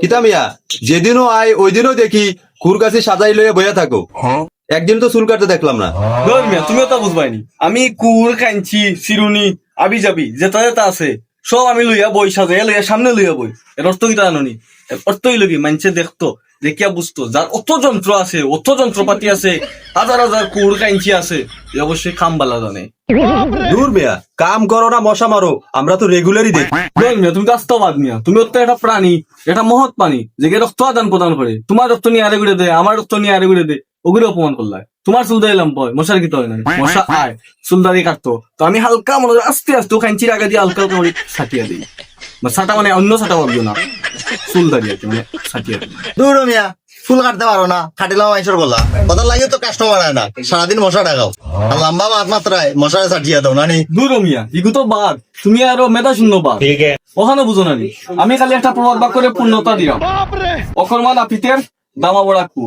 কিতা মিয়া, যেদিনও আয় ওই দিনও দেখি কুর কাছে সাজাই লইয়া বইয়া থাকো। একদিন তো চুল কাটতে দেখলাম না। মিয়া তুমিও তা বুঝবাইনি, আমি কুর কাঞ্চি চিরুনি আবি যাবি যেটা যেটা আছে সব আমি লইয়া বই সাজাইয়া লইয়া সামনে লইয়া বই। এর অর্থ কিতা জানি? এর অর্থই লগি মানুষে দেখতো, দেখিয়া বুঝতো যার অত যন্ত্র আছে, অত যন্ত্রপাতি আছে, হাজার হাজার কুর কাঞ্চি আছে, এ অবশ্যই কাম বালা জানে। দূর মিয়া, কাম করো না মশা মারো, আমরা তো রেগুলারই দেখি। মিয়া তুমি তো আস্তাবাদ মিয়া, তুমি তো একটা প্রাণী, এটা মহৎ প্রাণী যে রক্ত আদান প্রদান করে। তোমার রক্ত নিয়ে আরে ঘুরে দেয়, আমার রক্ত নিয়ে আরে ঘুরে দেয়, ওগুলো অপমান করলা। তোমার চুল দাইলাম পয়, মশার কি হয় না? মশা আয় চুল দাঁড়ি কাটতো, তো আমি হালকা মনে আস্তে আস্তে কাঞ্চির আগে দিয়ে হালকা করে ছাটিয়া দিই। ছাটা মানে অন্য ছাটা পাবো না, চুল দাঁড়িয়ে মানে ছাটিয়া দিই। দূর মিয়া, চুল কাটতে পারো না, খাটিলাম আইসর বলা কথা লাগে তো কাস্টমার আয় না, সারাদিন মশা ডাকাও আর লম্বা মাছ মাত্রায় মশারে ছাটিয়ে দাও নানি। দূর মিয়া, ইগু তো বাদ, তুমি আরো মেধা শূন্য বাদ, ওখানে বুঝো না। আমি খালি একটা প্রবাদ বাক্য করে পূর্ণতা দিলাম, অকর্মা নাপিতের দামা বড়া কুল।